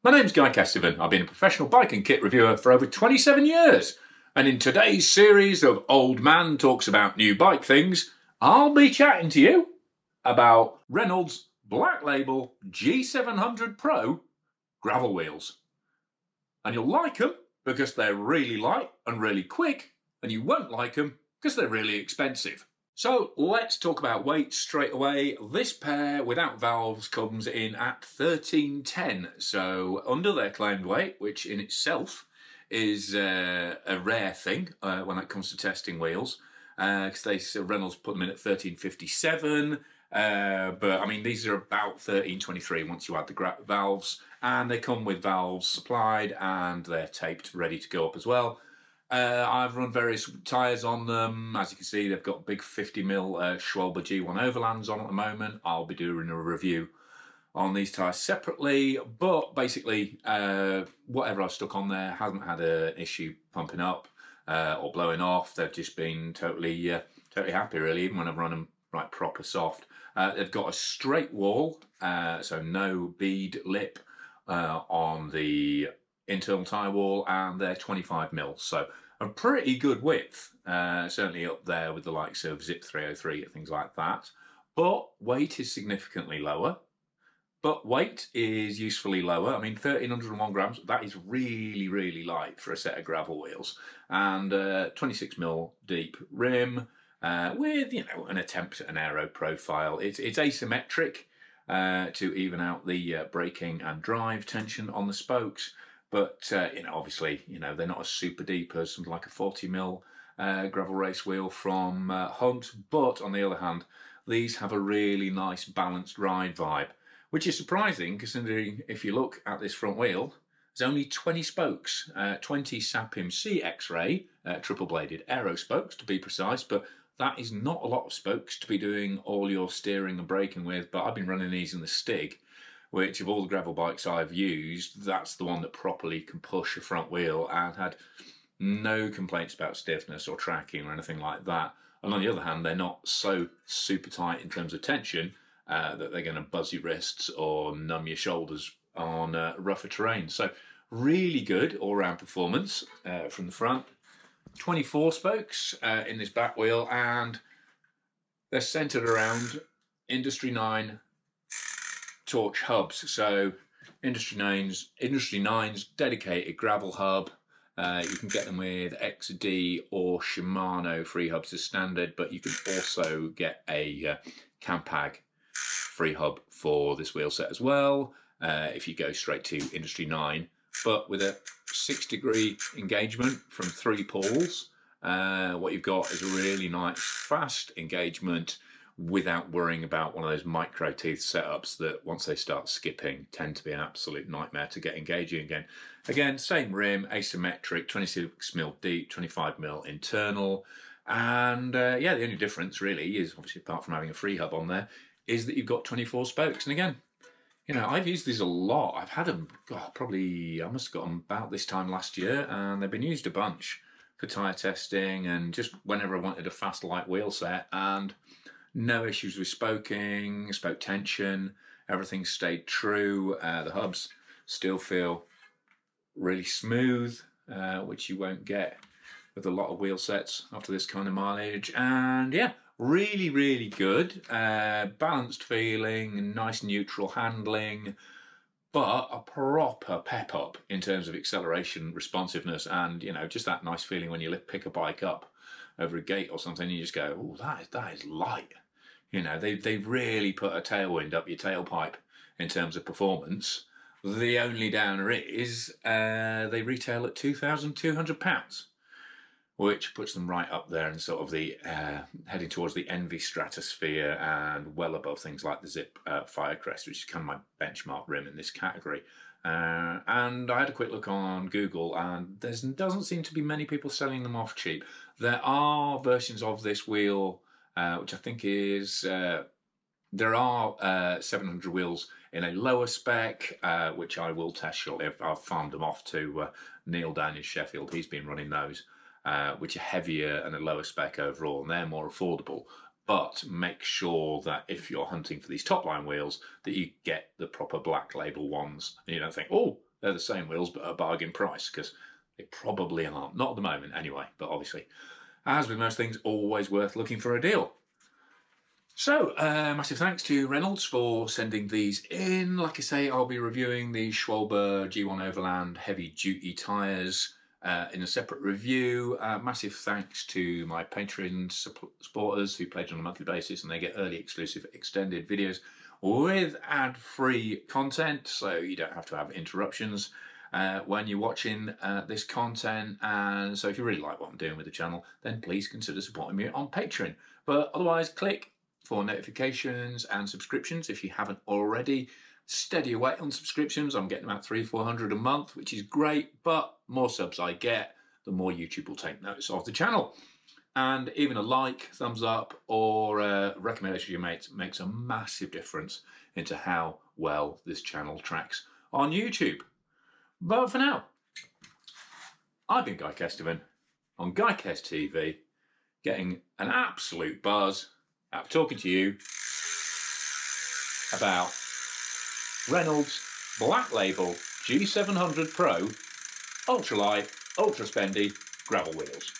My name's Guy Kestevan. I've been a professional bike and kit reviewer for over 27 years. And in today's series of Old Man Talks About New Bike Things, I'll be chatting to you about Reynolds Black Label G700 Pro gravel wheels. And you'll like them because they're really light and really quick, and you won't like them because they're really expensive. So let's talk about weight straight away. This pair without valves comes in at 1310, so under their claimed weight, which in itself is a rare thing when it comes to testing wheels, because Reynolds put them in at 1357. But I mean, these are about 1323 once you add the valves, and they come with valves supplied and they're taped ready to go up as well. I've run various tyres on them. As you can see, they've got big 50mm Schwalbe G1 Overlands on at the moment. I'll be doing a review on these tyres separately, but basically whatever I've stuck on there hasn't had an issue pumping up or blowing off. They've just been totally happy, really, even when I've run them right proper soft. They've got a straight wall, so no bead lip on the internal tyre wall, and they're 25mm, so a pretty good width, certainly up there with the likes of Zip 303 and things like that. But weight is significantly lower. But weight is usefully lower. I mean, 1301 grams, that is really, really light for a set of gravel wheels. And 26mm deep rim with, an attempt at an aero profile. It's asymmetric to even out the braking and drive tension on the spokes. But, obviously, they're not as super deep as something like a 40mm gravel race wheel from Hunt. But on the other hand, these have a really nice balanced ride vibe, which is surprising considering if you look at this front wheel, there's only 20 spokes, 20 Sapim C X-ray, triple-bladed aero spokes to be precise, but that is not a lot of spokes to be doing all your steering and braking with. But I've been running these in the Stig, which of all the gravel bikes I've used, that's the one that properly can push a front wheel, and had no complaints about stiffness or tracking or anything like that. And on the other hand, they're not so super tight in terms of tension that they're going to buzz your wrists or numb your shoulders on rougher terrain. So really good all-round performance from the front. 24 spokes in this back wheel, and they're centered around Industry 9 torch hubs. So Industry 9's dedicated gravel hub. You can get them with XD or Shimano free hubs as standard, but you can also get a Campag free hub for this wheel set as well if you go straight to Industry 9, but with a 6-degree engagement from 3 poles. What you've got is a really nice fast engagement without worrying about one of those micro teeth setups that once they start skipping tend to be an absolute nightmare to get engaging again. Again, same rim, asymmetric, 26mm deep, 25mm internal. And the only difference really is, obviously apart from having a free hub on there, is that you've got 24 spokes. And again, I've used these a lot. I've had them, probably, I must have got them about this time last year, and they've been used a bunch for tyre testing and just whenever I wanted a fast, light wheel set, and no issues with spoke tension, everything stayed true. The hubs still feel really smooth, which you won't get with a lot of wheel sets after this kind of mileage. And yeah, really, really good. Balanced feeling, nice neutral handling, but a proper pep up in terms of acceleration, responsiveness, and just that nice feeling when you pick a bike up over a gate or something, and you just go, oh, that is light. They've really put a tailwind up your tailpipe in terms of performance. The only downer is they retail at £2,200, which puts them right up there and sort of the heading towards the envy stratosphere and well above things like the Zip Firecrest, which is kind of my benchmark rim in this category. And I had a quick look on Google, and there doesn't seem to be many people selling them off cheap. There are versions of this wheel, which I think is there are 700 wheels in a lower spec, which I will test shortly. I've farmed them off to Neil down in Sheffield. He's been running those, which are heavier and a lower spec overall, and they're more affordable. But make sure that if you're hunting for these top line wheels, that you get the proper black label ones. And you don't think, oh, they're the same wheels but a bargain price, because they probably aren't. Not at the moment anyway, but obviously, as with most things, always worth looking for a deal. So, massive thanks to Reynolds for sending these in. Like I say, I'll be reviewing the Schwalbe G1 Overland heavy duty tyres in a separate review. Massive thanks to my Patreon supporters who pledge on a monthly basis, and they get early exclusive extended videos with ad-free content, so you don't have to have interruptions when you're watching this content. And so if you really like what I'm doing with the channel, then please consider supporting me on Patreon. But otherwise, click for notifications and subscriptions if you haven't already. Steady away on subscriptions. I'm getting about 300-400 a month, which is great, but more subs I get, the more YouTube will take notice of the channel. And even a like, thumbs up, or a recommendation to your mates makes a massive difference into how well this channel tracks on YouTube. But for now, I've been Guy Kesterman on GuyKest TV, getting an absolute buzz out of talking to you about Reynolds Black Label G700 Pro ultralight, ultra spendy gravel wheels.